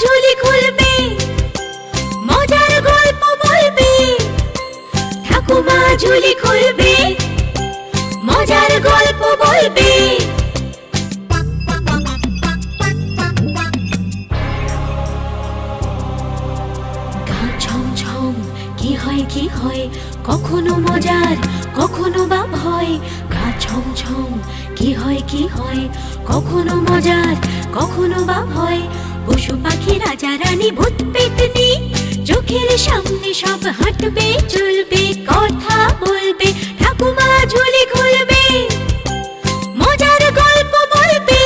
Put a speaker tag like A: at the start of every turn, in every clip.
A: ঝুলি খুলবে, মজার গল্প বলবে। ঠাকুমা ঝুলি খুলবে, মজার গল্প বলবে। গা ছমছম কি হয় কি হয়, কখনো মজার কখনো বা ভয়। গা ছমছম কি হয় কি হয়, কখনো মজার কখনো বা ভয়। পশু পাখি রাজা রানী ভূত পেতনি, চোখের সামনে সব হাঁটবে চলবে, কথা বলবে। ঠাকুমা ঝুলি খুলবে, মজার গল্প বলবে।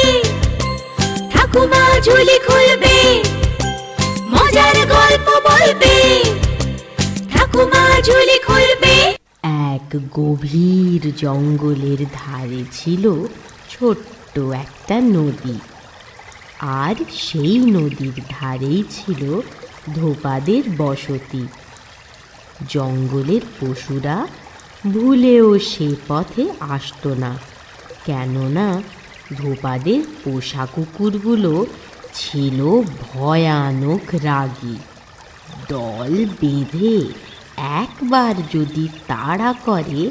A: ঠাকুমা ঝুলি খুলবে, মজার গল্প বলবে। ঠাকুমা ঝুলি খুলবে।
B: এক গভীর জঙ্গলের ধারে ছিল ছোট্ট একটা নদী, আর সেই নদীর ধারেই ছিল ধোপাদের বসতি। জঙ্গলের পশুরা ভুলেও সে পথে আসতো না, কেননা ধোপাদের পোষা কুকুরগুলো ছিল ভয়ানক রাগী। দল বেঁধে একবার যদি তাড়া করে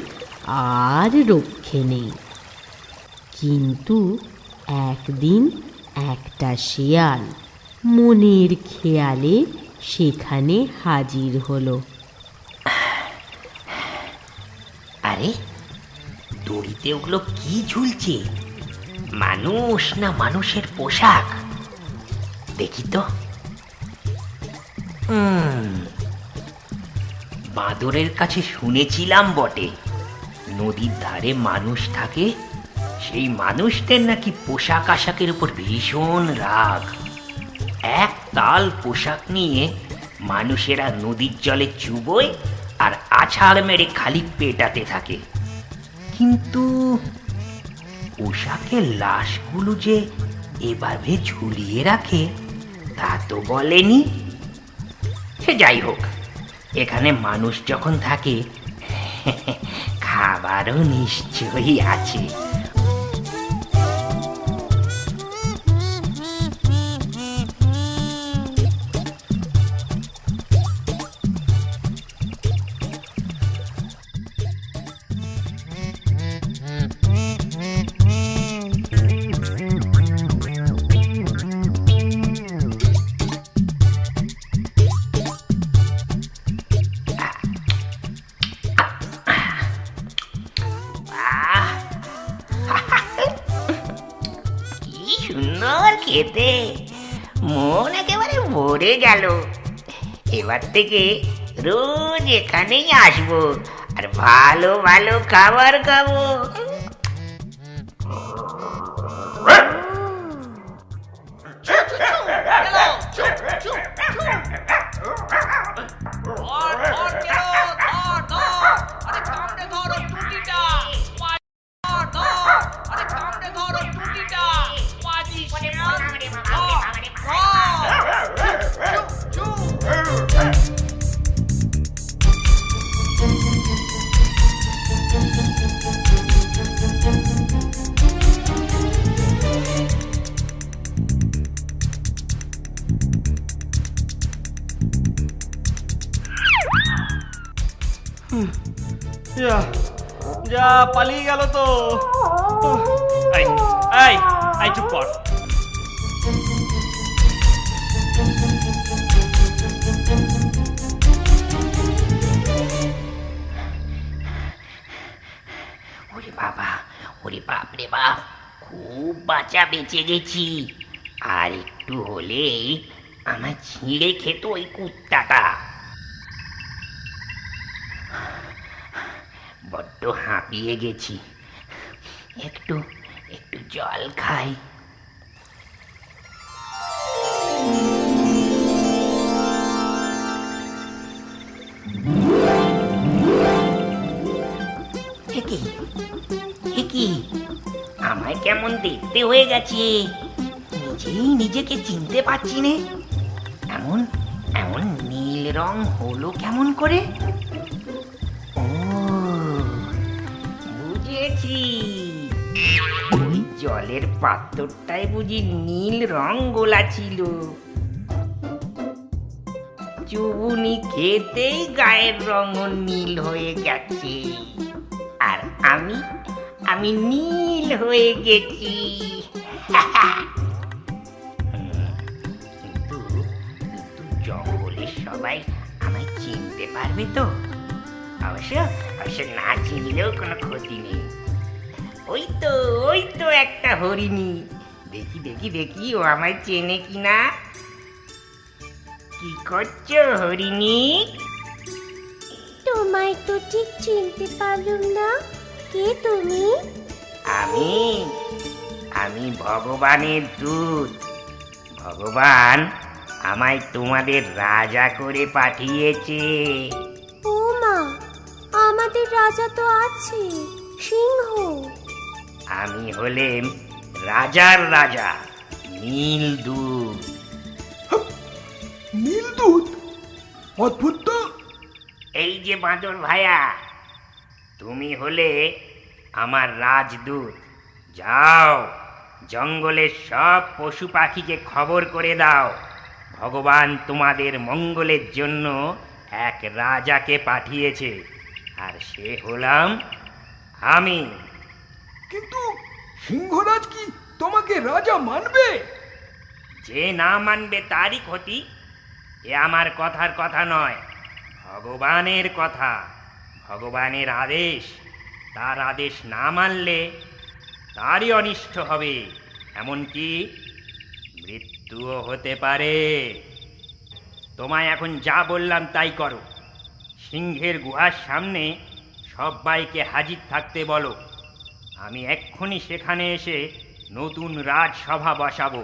B: আর রক্ষে নেই। কিন্তু একদিন একটা শেয়াল মনের খেয়ালে সেখানে হাজির হলো।
C: আরে, দড়িতে ওগুলো কি ঝুলছে? মানুষ না মানুষের পোশাক? দেখি তো। বাঁদরের কাছে শুনেছিলাম বটে, নদীর ধারে মানুষ থাকে, সেই মানুষদের নাকি পোশাক আশাকের উপর ভীষণ রাগ। এক তাল পোশাক নিয়ে মানুষেরা নদীর জলে চুবোয় আর আছাড় মেরে খালি পেটাতে থাকে। কিন্তু পোশাকের লাশগুলো যে এভাবে ঝুলিয়ে রাখে তা তো বলেনি। সে যাই হোক, এখানে মানুষ যখন থাকে খাবারও নিশ্চয়ই আছে। সুন্দর খেতে, মন একেবারে ভরে গেল। এবার থেকে রোজ এখানেই আসবো আর ভালো ভালো খাবার খাবো।
D: যা পালিয়ে গেল তো। এই এই এই চুপ কর।
C: ওরে বাবা, ওরে বাপ রে বাপ, খুব বাঁচা বেঁচে গেছি। আর একটু হলেই আমার ছিঁড়ে খেত ওই কুত্তাটা। বড্ড হাঁপিয়ে গেছি, একটু একটু জল খাই। কি আমায় কেমন দেখতে হয়ে গেছে, নিজেই নিজেকে চিনতে পারছি নে। এমন এমন নীল রং হলো কেমন করে? ও বুঝেছি, ওই জলের পাত্রটায় বুঝি নীল রং গোলা ছিল। চুবুনি খেতেই গায়ের রং নীল হয়ে গেছে, আর আমি আমি নীল হয়ে গেছি। কিন্তু জঙ্গলের সবাই আমায় চিনতে পারবে তো? অবশ্য অবশ্য না চিনলেও কোনো ক্ষতি নেই। ওই তো একটা হরিণী। দেখি দেখি দেখি ও আমায় চেনে কিনা। কি করছো হরিণী?
A: তোমায় তো ঠিক চিনতে পারলুম না, কে তুমি?
C: আমি আমি ভগবানের দূত। ভগবান আমায় তোমাদের রাজা করে পাঠিয়েছে।
A: ও মা, আমাদের রাজা তো আছে, সিংহ।
C: আমি হলেন রাজার রাজা, নীলদূত।
E: নীলদূত? অদ্ভুত তো।
C: এই যে বাঁদর ভায়া, তুমি হলে আমার রাজদূত। যাও, জঙ্গলের সব পশু পাখিকে খবর করে দাও, ভগবান তোমাদের মঙ্গলের জন্য এক রাজাকে পাঠিয়েছে, আর সে হলাম আমি।
E: কিন্তু সিংহরাজ কি তোমাকে রাজা মানবে?
C: যে না মানবে তারই ক্ষতি। এ আমার কথার কথা নয়, ভগবানের কথা, ভগবানের আদেশ। তার আদেশ না মানলে তারই অনিষ্ট হবে, এমনকি মৃত্যুও হতে পারে। তোমায় এখন যা বললাম তাই করো। সিংহের গুহার সামনে সবাইকে হাজির থাকতে বলো। আমি এক্ষুনি সেখানে এসে নতুন রাজসভা বসাবো।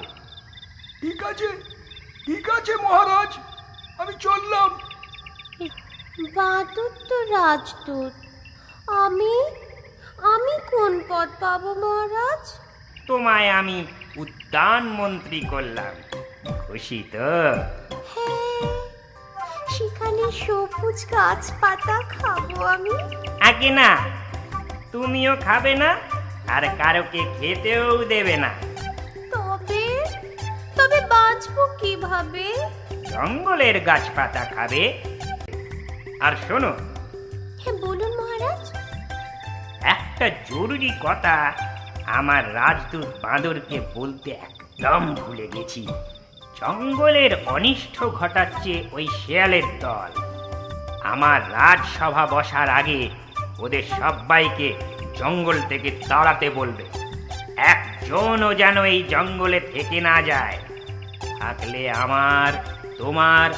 E: ঠিক আছে মহারাজ, আমি চললাম।
A: বাদুর তো রাজদূত, আমি আমি কোন পদ পাবো মহারাজ?
C: তোমায় আমি উদ্যান মন্ত্রী করলাম, খুশি তো?
A: হ্যাঁ, সেখানে সবুজ গাছপাতা খাবো আমি।
C: আগে না, তুমিও খাবে না, আর কারোকে খেতেও দেবে না।
A: তবে তবে বাঁচবো কিভাবে?
C: জঙ্গলের গাছপাতা খাবে। আর শোনো,
A: হ্যাঁ বলুন মহারাজ।
C: একটা জরুরি কথা আমার রাজদূত বাঁদরকে বলতে একদম ভুলে গেছি। জঙ্গলের অনিষ্ট ঘটাচ্ছে ওই শেয়ালের দল। আমার রাজসভা বসার আগে ওদের সবাইকে জঙ্গল থেকে তাড়াতে বলবে। একজনও যেন এই জঙ্গলে থেকে না যায়, থাকলে আমার তোমার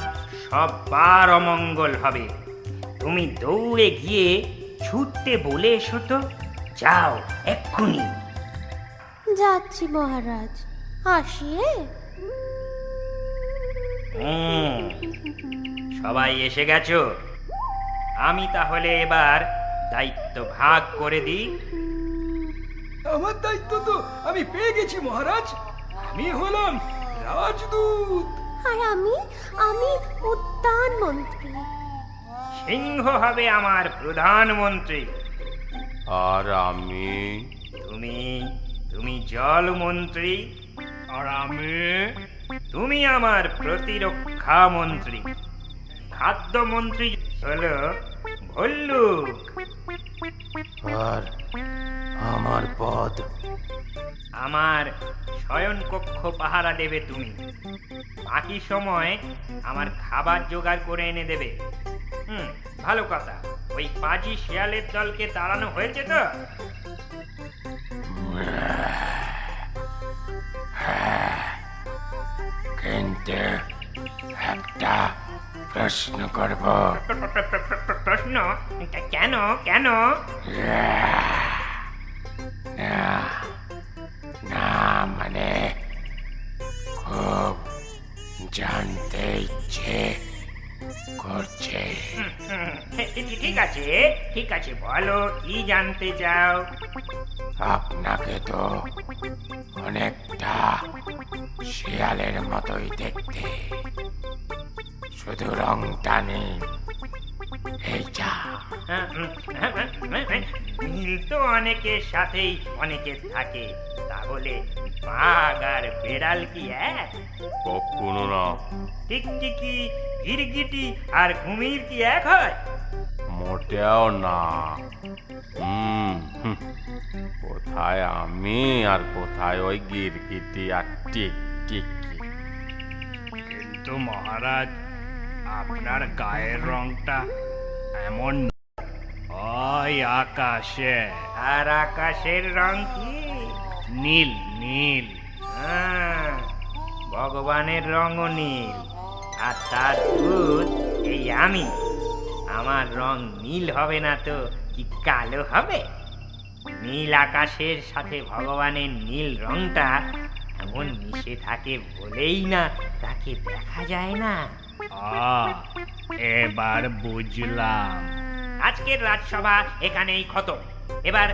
C: সবার অমঙ্গল হবে। তুমি দৌড়ে গিয়ে ছুটতে বলে এসো তো। যাও এক্ষুনি।
A: যাচ্ছি মহারাজ, আসিয়ে।
C: সবাই এসে গেছো? আমি তাহলে এবার দায়িত্ব ভাগ করে দিই।
E: আমার দায়িত্ব তো আমি পেয়ে গেছি মহারাজ। আমি হলাম রাজদূত।
A: আর আমি আমি উদ্যান মন্ত্রী।
C: সিংহ হবে আমার প্রধানমন্ত্রী।
F: আর আমি
C: তুমি তুমি জলমন্ত্রী।
D: আর আমি
C: তুমি আমার প্রতিরক্ষা মন্ত্রী। খাদ্যমন্ত্রী হলো ভল্লুক।
F: আর আমার পদ
C: আমার শয়নকক্ষ পাহারা দেবে তুমি। বাকি সময় আমার খাবার জোগাড় করে এনে দেবে। ভালো কথা। ওই পাজি শিয়ালের দলকে তাড়ানো হয়েছে তো?
F: কিন্তু একটা প্রশ্ন করব।
C: প্রশ্ন? কেন কেন?
F: না না, মানে খুব জানতে ইচ্ছে করছে।
C: ঠিক আছে ঠিক আছে, বলো কি জানতে চাও?
F: আপনাকে তো অনেকটা শিয়ালের মতোই দেখতে, শুধু রংটা নেই। এই যা।
C: মিল তো অনেকের সাথেই অনেকের থাকে, তাহলে বাঘ আর বেড়াল কি এক?
F: কখনো না।
C: টিকটিকি গিরগিটি আর কুমির কি এক হয়?
F: মোটেও না। হুম, হুম। কোথায় আমি আর কোথায় ওই গিরগিটি আর টিকটিকি?
D: কিন্তু মহারাজ, আপনার গায়ের রংটা এমন ওই আকাশে।
C: আর আকাশের রং কি?
D: নীল নীল।
C: হ্যাঁ, ভগবানের রঙও নীল, আর তার দূত এই আমি। আমার রং নীল হবে না তো কি কালো হবে? নীল আকাশের সাথে ভগবানের নীল রংটা এমন মিশে থাকে বলেই না তাকে দেখা যায় না।
D: এবার বুঝলাম।
C: আজকের রাজসভা এখানেই খতম। এবার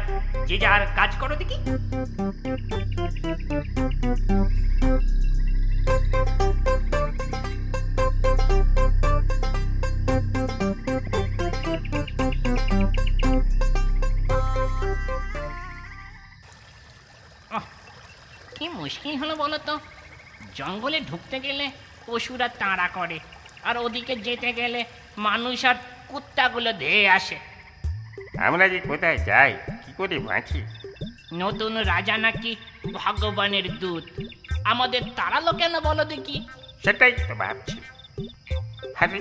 C: যে যার কাজ করো দেখি।
G: কি মুশকিল হলো বলো তো। জঙ্গলে ঢুকতে গেলে পশুরা তাড়া করে, আর ওদিকে যেতে গেলে মানুষ আর কুত্তাগুলো ধেয়ে আসে।
F: আমরা যে কোথায় যাই, কি করে বাঁচি?
G: নতুন রাজা নাকি ভগবানের দূত, আমাদের তাড়ালো কেন বলো দেখি?
F: সেটাই তো ভাবছি। আরে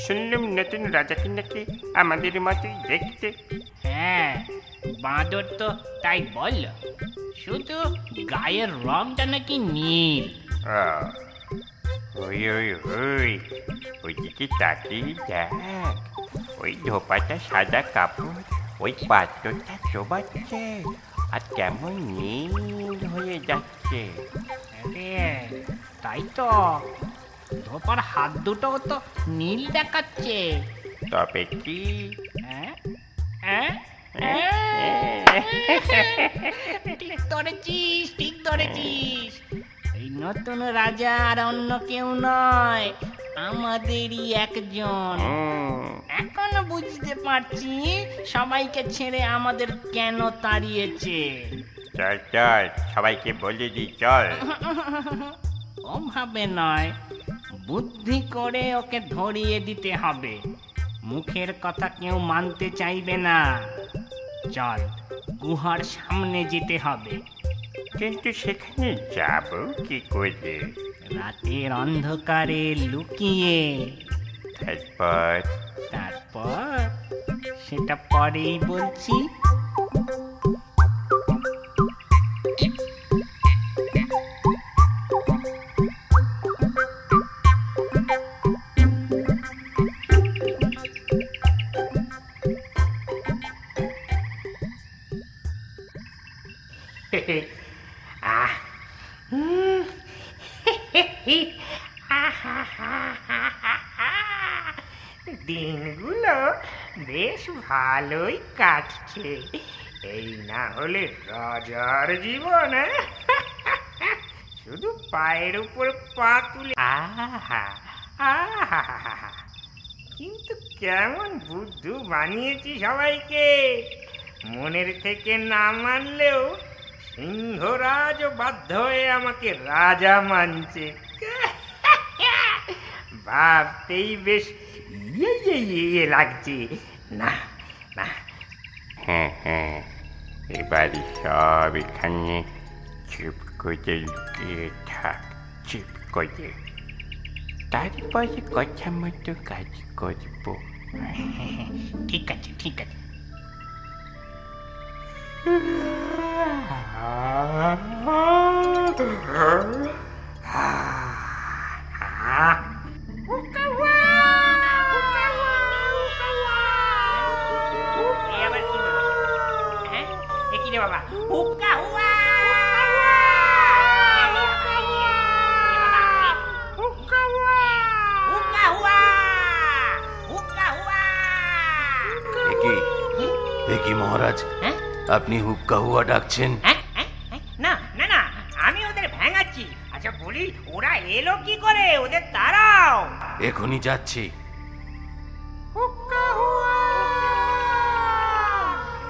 F: শুনলাম নতুন রাজাকে নাকি আমাদের মতোই দেখতে।
G: হ্যাঁ, বাঁদর তো তাই বলল, শুধু গায়ের রংটা নাকি নীল।
F: ওই ওই ওই ওইদিকে তাকিয়ে দেখ, ওই ধোপাটা সাদা কাপড় ওই পাত্রটা চোবাচ্ছে, আর কেমন নীল হয়ে যাচ্ছে।
G: আরে তাই তো, ধোপার হাত দুটোও তো নীল দেখাচ্ছে।
F: তবে কি?
G: হ্যাঁ হ্যাঁ ঠিক ধরেছিস, ঠিক ধরেছিস। এই নতুন রাজা আর অন্য কেউ নয়, আমাদেরই একজন। এখন বুঝতে পারছি সবাইকে ছেড়ে আমাদের কেন তাড়িয়েছে।
F: চল চল, সবাইকে বলে দি, চল।
G: ওভাবে নয়, বুদ্ধি করে ওকে ধরিয়ে দিতে হবে। মুখের কথা কেউ মানতে চাইবে না। চল, গুহার সামনে যেতে হবে।
F: কিন্তু সেখানে যাব কি করে?
G: রাতের অন্ধকারে লুকিয়ে।
F: তারপর?
G: তারপর সেটা পরেই বলছি।
C: আহ দিনগুলো বেশ ভালোই কাটছে। এই না হলে রাজার জীবন। শুধু পায়ের উপর পা তুলে আহা আহা। কিন্তু কেমন বুদ্ধু বানিয়েছি সবাইকে। মনের থেকে না মানলেও সিংহরাজ বাধ্য হয়ে আমাকে রাজা মানছে। ভাবতেই বেশ ইয়ে লাগছে। না না,
F: হ্যাঁ হ্যাঁ, এবারে সব এখানে চুপ করে লুকিয়ে থাক, চুপ করে। তারপরে কথা মতো কাজ করবো।
G: ঠিক আছে, ঠিক আছে।
C: এবার কি হলো? হ্যাঁ, এ কি রে বাবা? হুক্কা হুয়া! হুক্কা হুয়া! হুক্কা হুয়া! হুক্কা হুয়া!
H: একি মহারাজ,
C: হ্যাঁ?
H: আপনি হুক্কা হুয়া ডাকছেন?
C: হ্যাঁ? না না না, আমি ওদের ভেঙাচ্ছি। আচ্ছা বলি, ওরা এলো কি করে? ওদের তাড়াও।
H: এখনই যাচ্ছি।
C: হুক্কা হুয়া!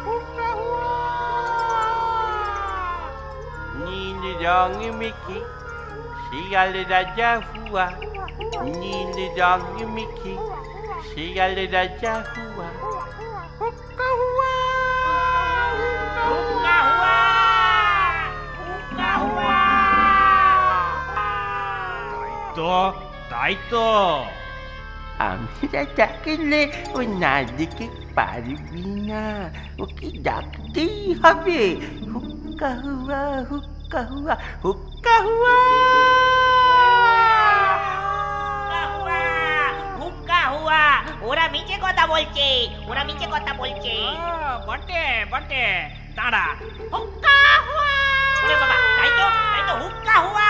C: হুক্কা হুয়া!
F: নীল রং মেখে শিয়াল রাজা হুয়া, নীল রং মেখে শিয়াল রাজা হুয়া। হুক্কা হুয়া,
G: হুক্কা হুয়া, হুক্কা হুয়া।
D: তো তাই তো।
F: আমরা ডাকলে ও না দেখে পারবি না, ওকে ডাকতেই হবে। হুক্কা হুয়া, হুক্কা হুয়া, হুক্কা হুয়া।
G: হুক্কা হুয়া, ওরা মিছে কথা বলছে, ওরা মিছে কথা বলছে। বটে বটে, দাঁড়া। হুক্কা হুয়া, ওরে বাবা, তাই তো হুক্কা হুয়া।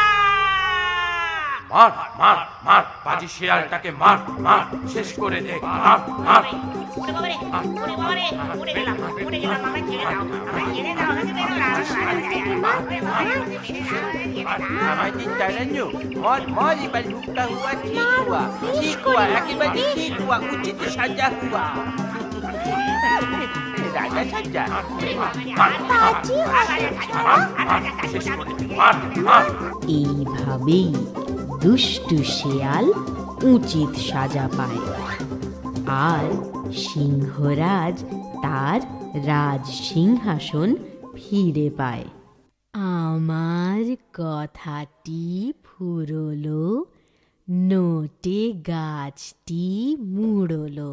H: মার মার মার, পাজি শিয়ালটাকে মার মার, শেষ করে দে, মার মার।
G: ওরে বাবা রে, ওরে বাবা রে, উড়ে গেলাম, আমায় ছেড়ে দাও, আমায় ছেড়ে দাও, আমাকে মেরো না।
F: আমাদের তাড়ানো, মর মর, এবার হুক্কা হুয়া, ঠিক হুয়া, ঠিক হুয়া, একেবারে ঠিক হুয়া, উচিত সাজা হুয়া। রাজা সাজা।
H: শেষ করে দে, মার মার।
B: এইভাবেই দুষ্টু শেয়াল উচিত সাজা পায়, আর সিংহরাজ তার রাজ সিংহাসন ফিরে পায়। আমার কথাটি ফুরলো, নোটে গাছটি মুড়লো।